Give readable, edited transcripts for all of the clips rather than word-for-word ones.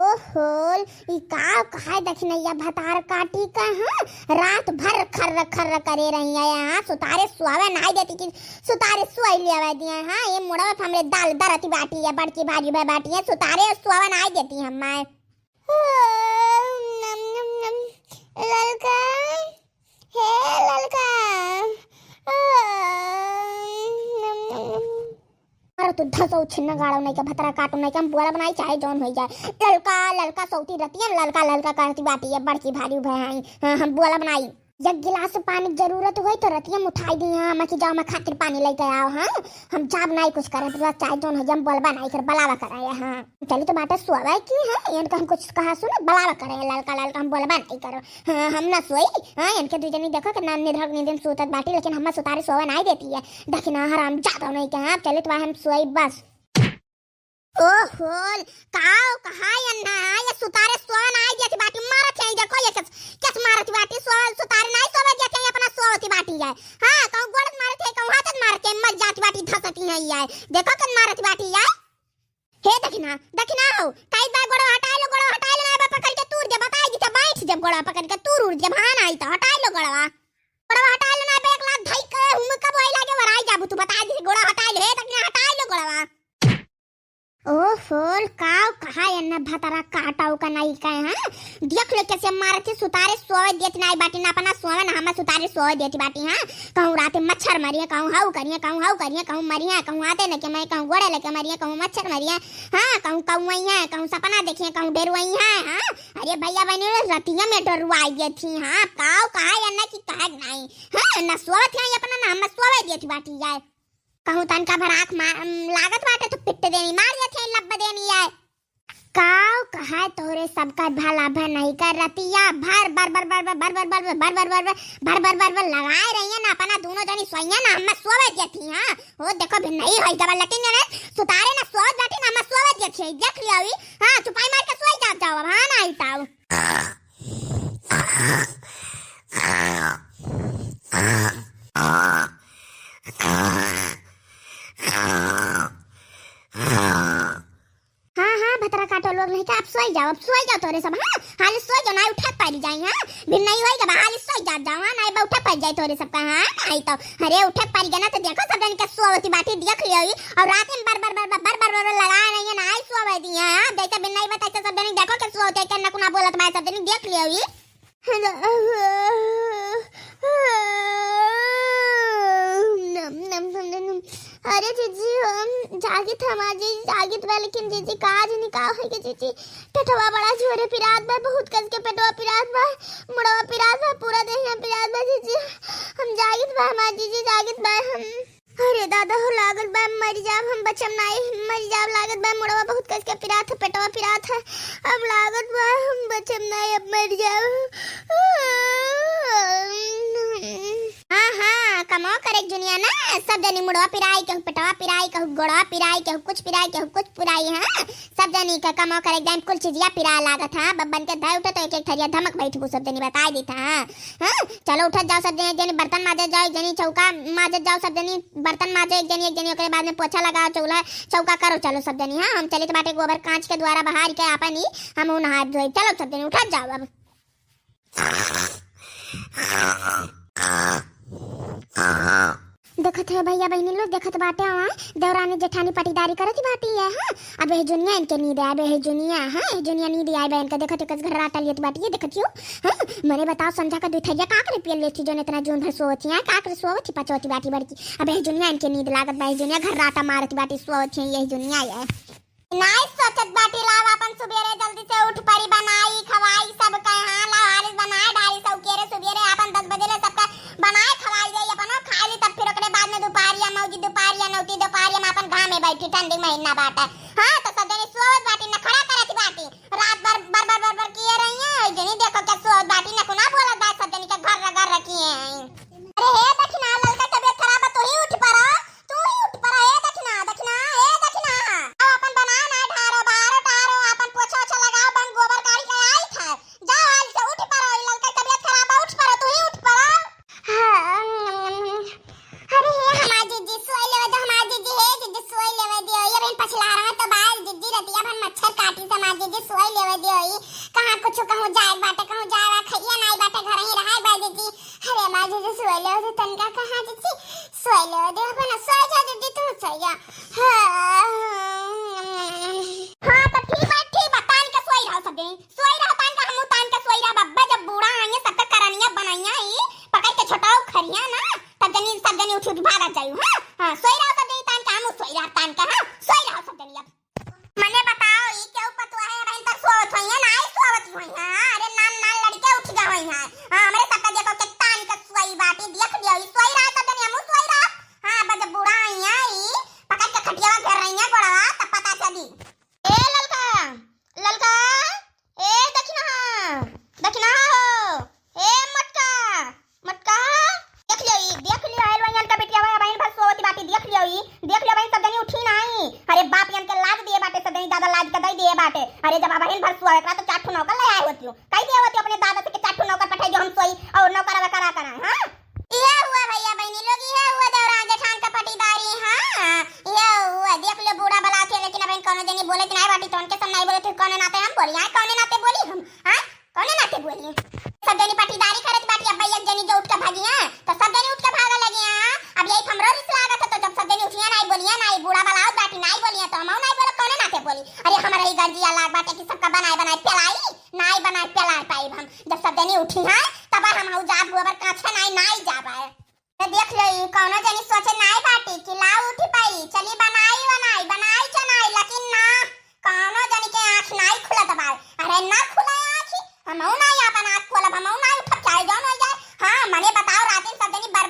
ओहो, ई का कहा दखनैया भतार काटी का रात भर खर्र खर्र करे रही है यहाँ सुतारे सुआवे नहीं देती कि सुतारे सुआई लिया दिया ये मुड़ा में हमरे दाल दरती बाटी है बड़की भाजी भाई बाटी है सुतारे सुआवे नहीं देती हम मैं ललका हे ललका तू धसो छिन्न गाड़ो नहीं का भतरा काटो नहीं का हम बुआला बनाई चाहे जौन हो जाए ललका ललका सौती रहती है ललका ललका करती बाटी है बड़की भारी भाई हम बुआला बनाई एक गिलास पानी जरूरत हुई तो रतिया उठाई दी मैं कि जाओ मैं खातिर पानी लेके आओ हम जाब नहीं कुछ करे तो चाहे जौन हो हम बोलबा नहीं कर बलावा कराए चली तो बात सुआवा की इनका हम कुछ कहा सुनो बलावा करे ललका ललका हम बोलबा नहीं करो हम ना सोई इनके दू जनी देखो कि निधक निधन सूतत बाटी लेकिन हम सुतारे सोवा नहीं देती है देखना हराम जाता नहीं के चले तो हम सोई बस ओहो काओ कहा ये सुतारे सोवा नहीं देती बाटी मारत है देखो ये किस मारत बाटी सुतारे नहीं सोवा देती अपना सोवती बाटी है कहूं गोड़ मारत है कहूं हाथ मारत है मर जाती बाटी धसती है ये देखो कन मारत बाटी है हे देखना हो कई बार गोड़ हटा लो ना पकड़ के तूर जब बताई दी बैठ जब गोड़ पकड़ के तूर उड़ जब हां आई तो हटा लो गोड़वा हटा लो ना एक लाख धई के हम कब आई लागे वराई जाबू तू बता दी गोड़ हटा ले देखना हटा लो गोड़वा ओहो काव कहा अन्ना भतरा काटाऊ का नहीं का देख ले कैसे मारती सुतारे सोवे देती नहीं बाटी ना अपना सोवे ना हम सुतारे सोवे देती बाटी कहूं रात मच्छर मरिए कहूं हाउ करिए कहूं मरिए कहूं आते न के मैं कहूं गोड़े लेके मरिए कहूं मच्छर मरिए कहूं वही है कहूं सपना देखिए कहूं डेर वही है अरे भैया बहनी रतिया में डरवाई देती काव कहा अन्ना की कहा नहीं ना सोवत है अपना ना हम सोवे देती बाटी जाए कहूं तन का भर आँख लागत बाटे तो पिट देनी मार देते लब देनी है काव कहा तोरे सबका भला भर नहीं कर रतिया भर बर बर बर बर बर बर बर बर बर बर बर बर बर बर लगाए रही है ना अपना दोनों जनी सोइया ना हम सोवे देती ओ देखो भी नहीं होई डबल लटिन ने सुतारे ना सोवे बैठी ना हम सोवे देती देख लिया अभी चुपाई मार के सोई जाओ अब ना आई ताऊ भतरा काटो लोग नहीं आप सोई जाओ तोरे सब हाल सोई जाओ ना उठा पाई जाए फिर नहीं होई जब हाल सोई जाओ नहीं बा उठा पाई जाए तोरे सब का आई तो अरे उठा पाई गया ना तो देखो सब जन के सोवती बाटी देख लियो और रात में बार लगा रही है ना आई सोवे दी देखा बिन नहीं बताई सब जन देखो के सोते के ना कुना बोलत भाई सब जन देख लियो अरे जीजी हम जागित हमारी जागित बा लेकिन जीजी काज निकाह है के जीजी पेटवा बड़ा जोरे पिरात बा बहुत कस के पेटवा पिरात बा मुड़वा पिरात बा पूरा देह पिरात बा जीजी हम जागित बा हमारी जीजी जागित बा हम अरे दादा हो लागत बा मर जाब हम बचम नहीं मर जाब लागत बा मुड़वा बहुत कस के पिरात है पेटवा पिरात है अब लागत बा हम बचम नहीं अब मर जाब कमो करे दुनिया ना सब जनी मुड़वा पिराई कहूं पेटवा पिराई कहूं गोड़वा पिराई कहूं कुछ पिराई सब जनी का कमो करे एकदम कुल चीजिया पिरा लागत बब्बन के धाय उठे तो एक थरिया धमक बैठ सब जनी बता दी था चलो उठत जाओ सब जनी बर्तन माजे जाओ जनी चौका माजे जाओ सब जनी बर्तन माजे एक जनी ओकरे बाद में पोछा लगाओ चूल्हा चौका करो चलो सब जनी हम चली तो बाटे गोबर कांच के द्वारा बाहर के अपन ही हम नहा धोई चलो सब जनी उठत जाओ अब देखत है भैया बहनी लोग देखत बाटे देवरानी जेठानी पटीदारी करत बाटी है अब हे जुनिया इनके नींद आए हे जुनिया जुनिया नींद आए बहन के देखत कस घर राटा लियत बाटी देखतियो मने बताओ समझा का दुथैया काकरे पियल लेती जो इतना जोन भर सोवत है काकरे सोवत पचोती बाटी बड़की अब हे जुनिया इनके नींद लागत बा हे जुनिया घर राटा मारत बाटी सोवत है यही जुनिया है नाइस सोचत बाटी लाव अपन सुबेरे जल्दी से उठ पड़ी बनाई खवाई सब का ला हारिस बनाए डाली सब केरे सुबेरे अपन 10 बजे ले सबका बनाए खवाई दे अपन खा ली तब फिर ओकरे बाद में दोपहरिया मौजी दोपहरिया नौती दोपहरिया में अपन घाम में बैठी ठंडी महीना बाटा तो सब जने सोवत बाटी न खड़ा करत बाटी रात भर किए रही है जनी देखो के सोवत बाटी न कुना बोलत बा सब जनी के घर रखी है अरे हे दखना ललका तबीयत खराब है तो ही उठ पड़ा हे दखना अपन बना ना ढारो बाहर टारो अपन पोछा ओछा लगाओ बन गोबर गाड़ी का आई था जाओ हाल से उठ पड़ो ललका तबीयत खराब है उठ पड़ो तू ही उठ पड़ो अरे आज जो सोइले हो तनका कहा जची सोइले दे अपन सोई जा दे तू सोई जा हां तो ठीक बा तान के सोई रहो सब दिन सोई रहो तान का हमू तान के सोई रहा बब्बा जब बूढ़ा आएंगे सब तक करनिया बनाइया ही पकड़ के छोटाओ खरिया ना तब जनी उठ भागा जाऊ हां सोई रहो सब दिन तान का हमू सोई रहा तान का हां सोई रहो सब दिन मने बताओ ई के ऊपर तो है बहन तक सोवत होई ना आई सोवत होई हां अरे नान लड़के उठ जा होई हां हमरे तक देखो के तान के सोई बाटी देख लियो ई सोई रहा सब दिन हमू सोई रहा हां बस बूढ़ा आइया ई पकड़ के खटियावा कर रहीया गोड़वा तब पता चली ए ललका ए दक्षिणा हो ए मटका देख लियो आइल वयन का बेटिया वा बहन भर सोवत बाटी देख लियो बहन सब जनी उठी नहीं अरे बाप यन के लाज दिए बाटे सब जनी दादा लाज के दई दिए बाटे अरे जब बहन भर सोवे एकरा तो चाठू नौकर ले आए होतियो कई दिए होतियो अपने दादा से के चाठू नौकर पठाई जो हम सोई और नौकरवा करा हां ये हुआ भैया बहनी लोग ये हुआ देवरान जेठान का पटीदारी हां ये हुआ देख लो बूढ़ा बला थे लेकिन अब कोनो जनी बोले कि नहीं बाटी तो उनके सब नहीं बोले थे कौन नाते हम बोली हां कौन नाते बोली हम हां कौन नाते बोली सब जनी पटीदारी करत बाटी अब भैया जनी जो उठ के भागी हां तो सब जनी उठ के भागा लगे हां अब यही हमरो रिस लागत तो जब सब जनी उठिया नहीं बोलिया नहीं बूढ़ा बला बाटी नहीं बोलिया तो हम नहीं बोले कौन नाते बोली अरे हमारा ही गर्जिया लाग बाटे कि सबका बनाए पिलाई नहीं बनाए पिलाई पाई हम जब सब जनी उठी हां तब हम जाब गोबर काछे नहीं जा पाए तो देख लो कौनो जनी सोचे नहीं बाटी कि लाओ उठी पाई चली बनाई चनाई लेकिन ना कौनो जनी के आंख नहीं खुलत बा अरे ना खुला आंख हमौ नहीं अपन आंख खोलब हमौ नहीं उठ जाए जौन हो जाए हां मने बताओ रातिन सब जनी बार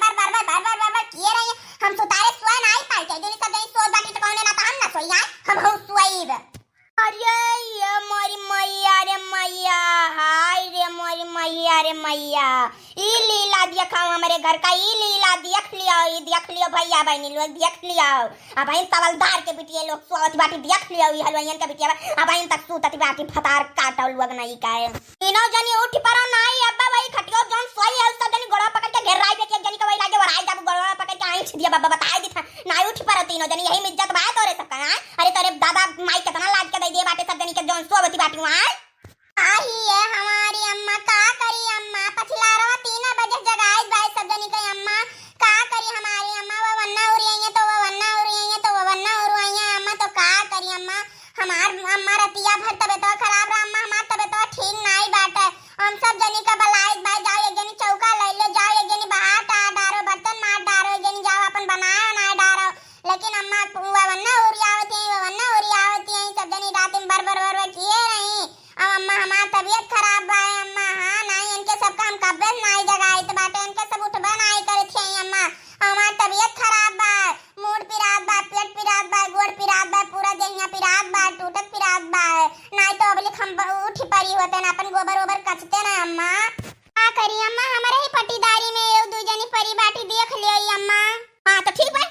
किए रही हम सुतारे सोए नहीं पाई जनी सब जनी सो बाटी तो कौनो ना तो हम ना सोई हम हो सोईब अरे ये मोरी मैया रे मैया हाय रे मोरी मैया रे मैया ई लीला दिखाओ हमारे घर का ई लीला देख लियो भैया बहनी लोग देख लियो अब इन तवलदार के बिटिया लोग सोच बाटी देख लियो ई हलवाइयन के बिटिया अब इन तक सूतत बाटी फतार काटल लोग नहीं काए तीनों जनी उठ परो नहीं अब्बा भाई खटियो जन सोई है सब जनी गोड़ा पकड़ के घेराई दे के जनी के वही लागे वराई जब गोड़ा पकड़ के आई दिया बाबा बताई दिखा नहीं उठ परो तीनों जनी यही इज्जत बा तोरे सब का अरे तोरे दादा माई कितना लाज के दे दिए बाटे सब जनी के जन सोवती बाटी वहां आही है हमारी अम्मा का करी अम्मा पछला रहा 3 बजे जगाई भाई सब जनी के अम्मा का करी हमारी अम्मा वो वन्ना उरी आई है तो वो वन्ना उरी आई है अम्मा तो का करी अम्मा हमार अम्मा रतिया भर तबीयत खराब रहा अम्मा हमार तबीयत ठीक नहीं बाटे हम सब जनी का बलाई भाई जाओ एक जनी चौका ले लो जाओ एक जनी बाहर डारो बर्तन मार डारो एक जनी जाओ अपन बनाया ना डारो लेकिन अम्मा वो वन्ना उरी आवती है सब जनी रात में बर किए रही अब अम्मा हमार तबीयत खराब बा अम्मा हां नहीं इनके सब काम कब्बे नहीं जगाई तो बाटे इनके सब उठबा नहीं करे थे अम्मा हमार तबीयत खराब बा मूड पिरात बा पेट पिरात बा गोड़ पिरात बा पूरा देहिया पिरात बा टूटत पिरात बा नहीं तो अबले हम उठ पड़ी होते ना अपन गोबर कचते ना अम्मा का करी अम्मा हमारे ही पटीदारी में एक दो जनी परी बाटी देख लियो अम्मा हां तो ठीक बा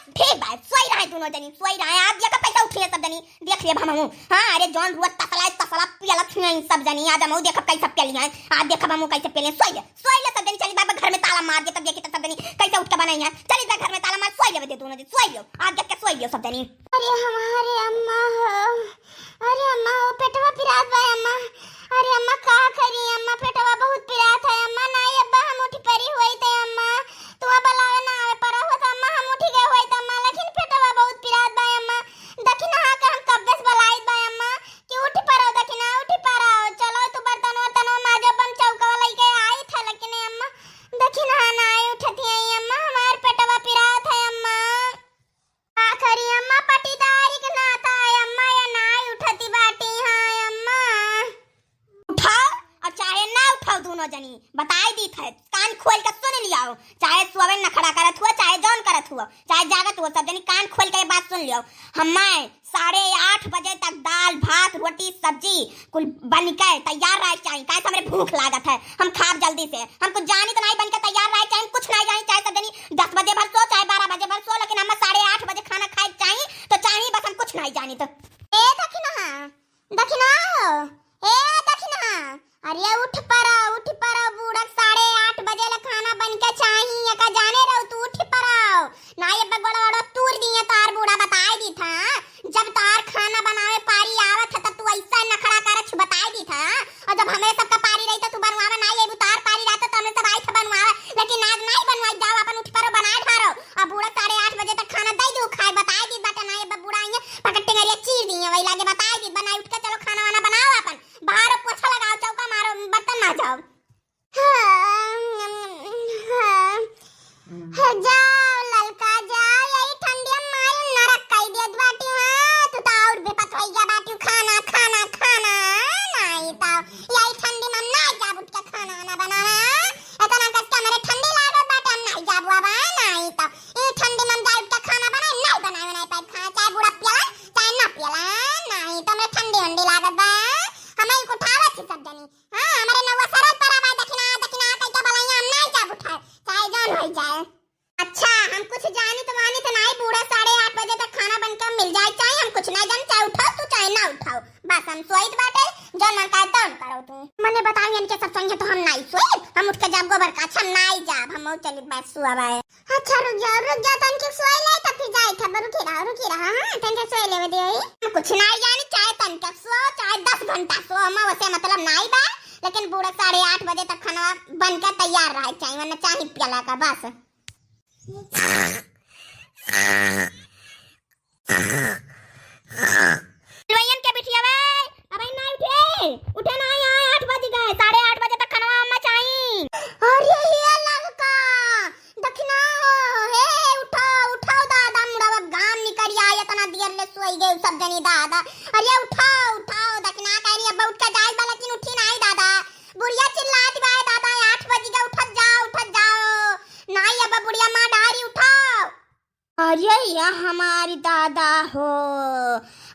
सोई रहे दोनों जनी सोई रहे आप ये का पैसा उठिए सब जनी देख लिए हमहू हां अरे जॉन रुआ तसला पियला थी सब जनी आज हम देख कैसे पियली आज देख हमहू कैसे पियले सोई ले सब जनी चली बाबा घर में ताला मार दे तब देखी सब जनी कैसे उठ के बनाई है चली जा घर में ताला मार सोई ले दे दोनों जनी सोई लो आज देख के सोई लो सब जनी अरे हमारे अम्मा पेटवा पिरात बा अम्मा अरे अम्मा का करी अम्मा पेटवा बहुत पिरात है अम्मा नहीं अब्बा हम उठी परी होई थे अम्मा तू बलावे ना आवे पर हो तो अम्मा हम उठी गए होई त अम्मा लेकिन पेटवा बहुत पिरात बा अम्मा दखिना का हम कब्बे से बलाई बा अम्मा कि उठी परो दखिना उठी परो चलो तू बर्तन माजो बम चौका लेके आई था लेकिन अम्मा दखिना ना आई उठती है अम्मा हमार पेटवा पिरात है अम्मा आखरी अम्मा पटीदारी के नाता है अम्मा या ना उठती बाटी हां अम्मा उठाओ और चाहे ना उठाओ दोनों जनी बताई दी थे कान खोल के सुन लियो चाहे सोवे न खड़ा करत हुआ चाहे जौन करत हुआ चाहे जागत हुआ सब जनी कान खोल के बात सुन लियो हमें 8:30 बजे तक दाल भात रोटी सब्जी कुल बन के तैयार रह चाहिए काहे हमरे भूख लागत है हम खाब जल्दी से हम कुछ जानी तो नहीं बन के तैयार रह चाहिए कुछ नहीं जानी चाहे सब जनी 10 बजे भर सो चाहे 12 बजे भर सो लेकिन हम 8:30 बजे खाना खाए चाहिए तो चाहिए बस हम कुछ नहीं जानी तो ए दखिना ए दखिना अरे उठ परा बूढ़ा 8:30 बजे ले खाना बन के चाहिए का जाने रहो तू उठ पराओ ना ये बगड़ा तूर दिए तार बूढ़ा बताई दी था जब तार खाना बनावे पारी आवत था तू ऐसा नखड़ा कर बताई दी था और जब हमें सबका पारी रही तो तू बनवावा नहीं ये तार पारी रहता तो हमें सब आई था बनवावा लेकिन आज नहीं नु आई जाओ अपन उठ करो बनाए ठारो अब बूढ़ा 8:30 बजे तक खाना दई दो खाए बताई दी बाटा नहीं अब बूढ़ा आएंगे पकट्टे गरिया चीर दी वही लागे बताई दी बनाई उठ के चलो खाना वाना बनाओ अपन बाहर पोछा लगाओ चौका मारो बर्तन मांजो जाओ ललका जाओ यही ठंडी में मारू नरक कई देत बाटी हां तू तो और बेपत होई जा बाटी खाना खाना खाना नहीं तो यही ठंडी में ना जा उठ के खाना ना बनाना इतना कष्ट मेरे ठंडी लागत बाटे नहीं जा बुआ नहीं तो ये ठंडी में जा उठ के खाना बनाए नहीं बनाए नहीं पाई खा चाहे बूढ़ा पियला चाहे ना पियला नहीं तो मैं ठंडी ठंडी लागत बा हमें को उठावा छी सब जनी हां हमारे नवा सरल पर आवाज दखना दखना कई के बलाया हम नहीं जा उठाए चाहे जान होई जाए अच्छा हम कुछ जानी तो मानी तो नहीं बूढ़ा 8:30 बजे तक खाना बनकर मिल जाए चाहे हम कुछ नहीं जान चाहे उठाओ तू चाहे ना उठाओ बस हम सोईत बाटे जन मन का तन करो तू मने बताई इनके सब संगे तो हम नहीं सोई हम उठ के जाब गोबर का अच्छा नहीं जाब हम चली बस सुआबा अच्छा रुक जा तन के सोई ले तब फिर जाए था रुकी रहा हां तन के सोई लेवे दे हम कुछ नहीं जानी चाहे तन के सो चाहे 10 घंटा सो हम वैसे मतलब नहीं बा लेकिन बूढ़ा 8:30 बजे तक खाना बनकर तैयार रहे चाहिए वरना चाहे पियला का बस लोयन के बिटिया वे अबे नहीं उठे ना यहाँ 8 बज गए 8:30 बजे तक खाना अम्मा चाहिए अरे ये ललका दखना हे उठाओ दादा मुड़ा गाम निकल आया तना दियर ले सोई गए सब जनी दादा अरे उठाओ दखना कह रही अब उठ के जाए वाला लेकिन उठी नहीं दादा बुढ़िया चिल्लाती बा दादा 8 बज गए उठ जाओ नहीं अब बुढ़िया मां डारी उठाओ अरे या हमारी दादा हो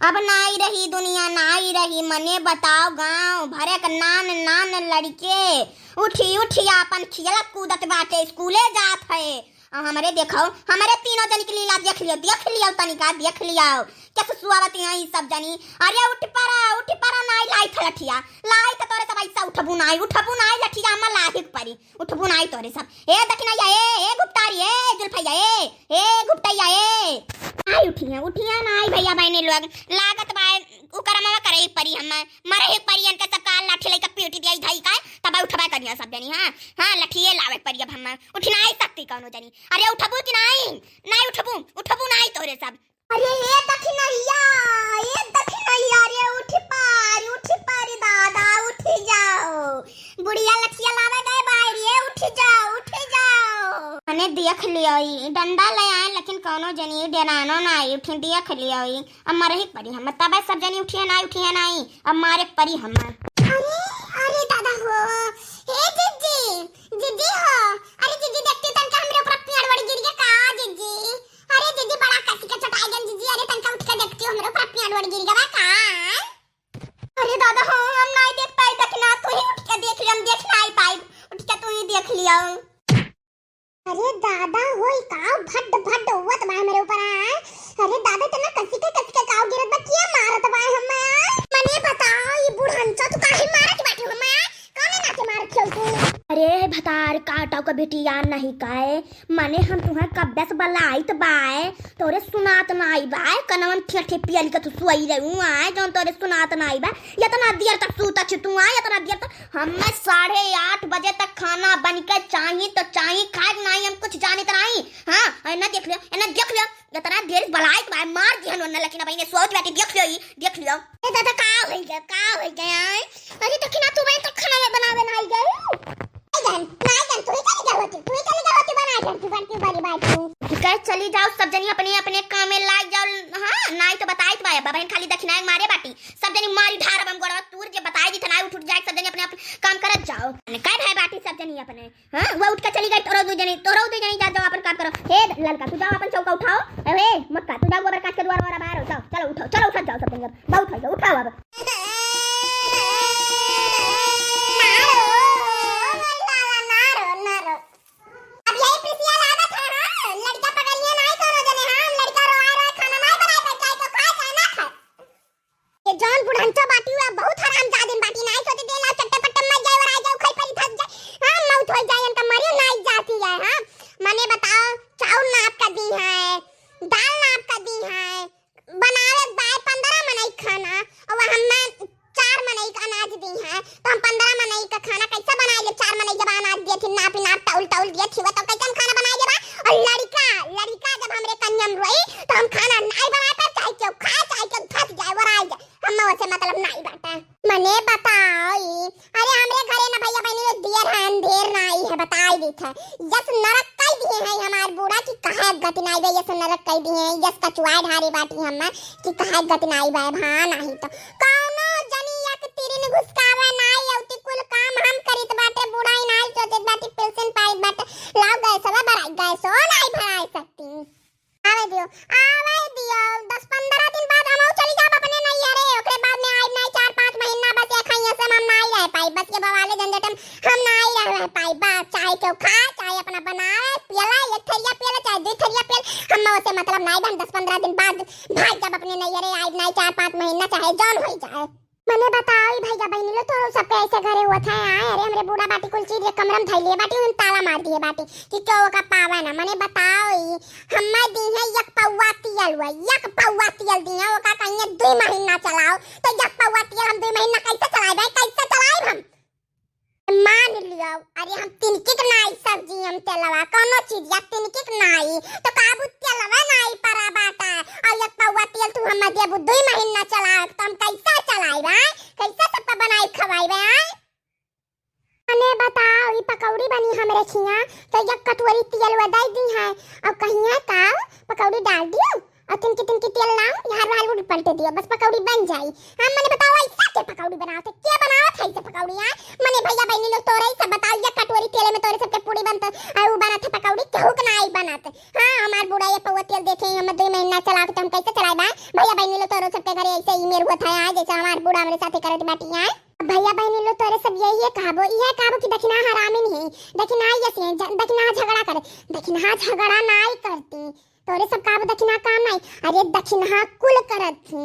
अब नहीं रही दुनिया नहीं रही मने बताओ गांव भरे का नान लड़के उठी अपन खियला कूदत बाटे स्कूले जात है हमारे देखो हमारे तीनों जन के लीला देख लियो तनिका देख लियो कैसे सुआवती है सब जनी अरे उठ परा नहीं लाई थलठिया लाई त तोरे सब ऐसा उठबू नहीं लठिया हम लाहिक परी उठबू नहीं तोरे सब ए दखना ए गुप्तारी ए जुल्फैया ए गुप्तैया आई उठिया नहीं भैया बहने लोग लागत बा उकरमवा करे परी हम मरे एक परी इनके सब काल लाठी लेके पीटी दिया धई का तब उठबा करिया सब जनी हां लठिए लावे परी अब हम उठ नहीं सकती कौनो जनी अरे उठबू कि नहीं उठबू नहीं तोरे सब अरे ये दखनैया रे उठ पारी दादा उठ जाओ बुढ़िया लठिया लावे गए बाहर ये उठ जाओ मैंने देख लियो डंडा ले आए लेकिन कोनो जनी डरानो नहीं उठी देख लियो अब मारे ही परी हम तब सब जनी उठिए नहीं अब मारे परी हम अरे दादा हो हे जीजी हो अरे जीजी देखते तनका हमरे ऊपर पेड़ वड़ी गिर गया का जीजी अरे जीजी बड़ा कसी के चटाई गन जीजी अरे तनका उठ के देखती हो हमरे ऊपर पेड़ वड़ी गिर गया का अरे दादा हो हम नहीं देख पाई देखना तू ही उठ के देख लियो हम देख नहीं पाई उठ के तू ही देख लियो अरे दादा होई का भड होत बा मेरे ऊपर अरे दादा तना कसी के काव गिरत बा किया मारत बा हम मने बताओ ये बुढ़ांचा तू काहे मारत बाटी हम काने ना के मार खेल तू अरे भतार काटाव का बेटिया नहीं काए माने हम तुम्हारे कब्बे से बलाइत बाए तोरे सुनात नहीं बाए कनवन ठेठे पियल के तू सोई रहू आए जोन तोरे सुनात नहीं बा इतना देर तक सूता छ तू आए इतना देर तक हमें 8:30 बजे तक खाना बनके चाहिए तो चाहिए खाए नहीं हम कुछ जाने तो नहीं हां ना देख लियो इतना देर बलाइत बाए मार दिहन वरना लेकिन अब इने सोच बैठी देख लियो ए दादा का हो गया अरे दखना तू भाई तो खाना बनावे नहीं गए तू ही चली जाओ बना करती बनती बड़ी बात तू कह चली जाओ सब जनी अपने काम में लाग जाओ हां नहीं तो बताई तो बाबा बहन खाली दखनाए मारे बाटी सब जनी मारी ढार हम गोड़ा तूर जे बताई दी थना उठ जाए सब जनी अपने काम करत जाओ ने कह भाई बाटी सब जनी अपने हां वो उठ के चली गई तोरो दू जनी जा जाओ अपन काम करो हे ललका तू जाओ अपन चौका उठाओ ए मक्का तू जाओ गोबर काट के द्वार वाला बाहर हो जाओ चलो उठ जाओ सब जनी बहुत उठाओ अब जॉन बुढ़ंचा बाटी हुआ बहुत हराम जादिन बाटी नहीं सोते देला चट्टे पट्टे मर जाए और आ जाओ खाई परी थक जाए हां मौत हो जाए इनका मरियो नहीं जाती है हां मने बताओ चावल नाप का दी है दाल नाप का दी है बनावे बाय 15 मनाई खाना और हम हम खाना नहीं बनाता, चाहे क्यों खा चाहे क्यों फंस जाए वराई जाए, हम वैसे मतलब नहीं बाटा। मने बताओ अरे हमरे घरे ना भैया बहनी लोग दियर है अंधेर नहीं है बताई दी था। यस नरक कई दिए हैं हमार बूढ़ा की कहे गति नहीं बे, यस नरक कई दिए हैं, यस कचुआ ढारी बाटी हम की कहे गति नहीं बे भां नहीं तो कौनो जनी या के तीरी ने घुसकावे नहीं औती कुल काम हम करित बाटे, बूढ़ा ही नहीं सोचत बाटी पेंशन पाई बाटे, लाओ गए सब भराई गए सो नहीं भराई सकती। आवे दियो 10-15 दिन बाद हम चली जाब अपने नहीं अरे ओकरे बाद में आइब नहीं 4-5 महीना बस एक खइया से हम नहीं रह पाई, बस के बवाले झंझट हम नहीं रह पाई बा, चाहे क्यों खा चाहे अपना बनाए पियला एक थरिया पियला चाहे दो थरिया पियल, हम उसे मतलब नहीं बन 10-15 दिन बाद भाग जब अपने नहीं अरे आइब नहीं 4-5 महीना चाहे जौन हो जाए। मने बताओ भैया बहनी लो तो सबके ऐसे घरे हुआ था आए अरे हमरे बूढ़ा बाटी कुल चीज कमरम थैली बाटी उन ताला मार दिए बाटी कि क्यों का पावा ना। मने बताओ हम्मे दी है एक पौवा तियल हुआ, एक पौवा तियल दी है ओका कहिए 2 महीना चलाओ तो एक पौवा तियल हम 2 महीना कैसे चलाए भाई, कैसे चलाए हम मान लियो। अरे हम तिनकिक नाई सब्जी हम तेलवा कोनो चीज या तिनकिक नाई तो काबू तेलवा नाई परा बाटा और एक पौवा तेल तू हम देबू 2 महीना चलाए तो हम कैसे चलाए भाई, कैसे सबका बनाई खवाई भाई। मने बताओ ई पकौड़ी बनी हमरे खिया तो एक कटोरी तेल वदाई दी है और कहिया का पकौड़ी डाल दियो और तिनकी तेल ना यार आलू पलटे दियो बस पकौड़ी बन जाई। हम मने बताओ ऐसा के पकौड़ी बनाओ क्या बनाओ था ऐसे पकौड़ी है मने भैया बहनी लोग तोरे सब बताओ ये कटोरी तेल में तोरे सबके पूरी बनत और वो बनाते पकौड़ी केहू के नहीं बनाते। हां हमार बुढ़ा ये पौवा तेल देखे हम 2 महीना चला के हम कैसे चलाए बा भैया बहनी लोग तोरे सबके घरे ऐसे ही मेर हुआ था आज जैसे हमार बुढ़ा मेरे साथे करत बाटी है। भैया बहनी लोग तोरे सब यही कहबो ये कहबो कि दक्षिणा हरामिन है, दक्षिणा ऐसे दक्षिणा झगड़ा करे, दक्षिणा झगड़ा नहीं करती तोरे सब का दक्षिणा काम नहीं। अरे दक्षिणा कुल करत थी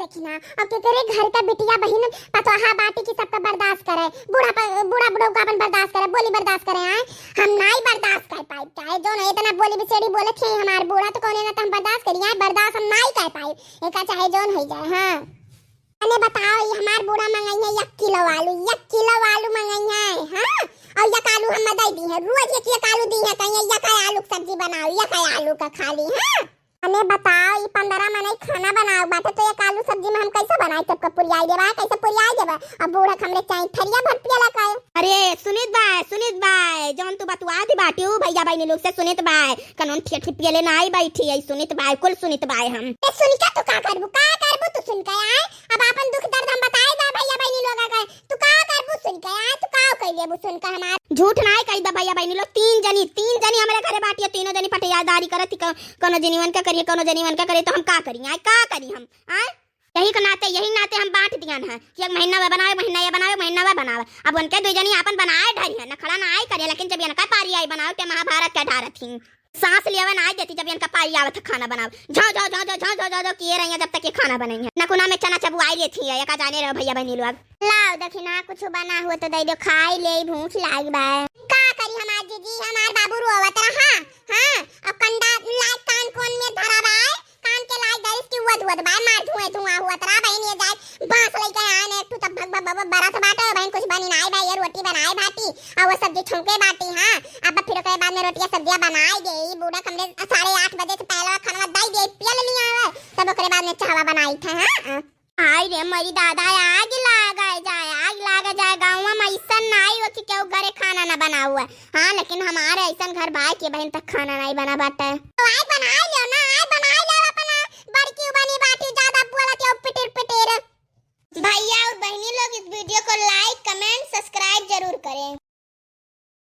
दक्षिणा और के तेरे घर का बिटिया बहन पतोहा बाटी की सबका बर्दाश्त करे, बूढ़ा का अपन बर्दाश्त करे, बोली बर्दाश्त करे आए हम नहीं बर्दाश्त कर पाए चाहे जो नहीं इतना बोली बिसेड़ी बोले थे हमार बूढ़ा तो कोने ना हम बर्दाश्त करिए बर्दाश्त हम नहीं कर पाए एका चाहे जोन हो जाए। हां अने बताओ ये हमार बूढ़ा मंगाई है 1 किलो आलू मंगाई है। हां और एक आलू हम दे दी है रोज एक आलू दी है कहीं एक आलू सब्जी बनाओ एक आलू का खा ली। हां अने बताओ ये 15 मने खाना बनाओ बाटे तो एक आलू सब्जी में हम कैसे बनाए सबका पुरियाई देबा कैसे पुरियाई देबा अब बूढ़ा हमरे चाहे थरिया भर पियला का। अरे सुनीत भाई जौन तू बतवा दी बाटी भैया भाई ने लोग से सुनीत भाई कनन ठेठ पियले ना आई बैठी है सुनीत भाई कुल सुनीत भाई हम ए सुनिका तू का करबू तू सुन के आए अब अपन दुख दर्द हम बताए दा भैया बहनी लोग का तू का करबू सुन के आए तू का कर लेबू सुन के हमार झूठ नहीं कही दा भैया बहनी लोग 3 जनी हमारे घरे बाटी है, तीनों जनी पटियादारी करत कोनो जनीवन का करिए कोनो जनीवन का करे तो हम का करिए का करी हम आए यही नाते हम बांट दियन है कि एक महीना में बनावे महीना में बनावे अब उनके 2 जनी अपन बनाए ढरी है न खड़ा ना आई करे लेकिन जब इनका पारी आई बनाओ के महाभारत का ढारत थी सांस लेवे ना आई देती जब इनका पारी आवत खाना बनाओ झो किए रही है जब तक ये खाना बनाई है नकुना में चना चबुआई लेती है का जाने रहो भैया बहनी लोग लाओ दक्षिणा कुछ बना हुआ तो दे दो खाई ले भूख लाग बा का करी हमार जीजी हमार बाबू रोवत रहा। हां अब कंडा लाइट कान कोन में धरा बा कान के लाइट दरिस की वद बा मार धुआं हुआ तरा बहन ये जाए बांस लेके आने एक तब भग बड़ा सा बाटा बहन कुछ बनी नाई बा ये रोटी बनाए बाटी और वो सब्जी छौके बाटी। हां अब फिर के बाद में रोटियां सब्जियां बनाई गई बूढ़ा हमने 8:30 बजे से पहले खाना दई दे पियल लिया है तब ओकरे बाद में चावा बनाई था। हां आई रे मरी दादा आग लाग जाए गाँव में ऐसा नहीं हो कि क्यों घरे खाना ना बना हुआ। हाँ लेकिन हमारे ऐसा घर भाई के बहन तक खाना नहीं बना बाटे तो आए बना लियो ना आए बना लियो अपना बड़की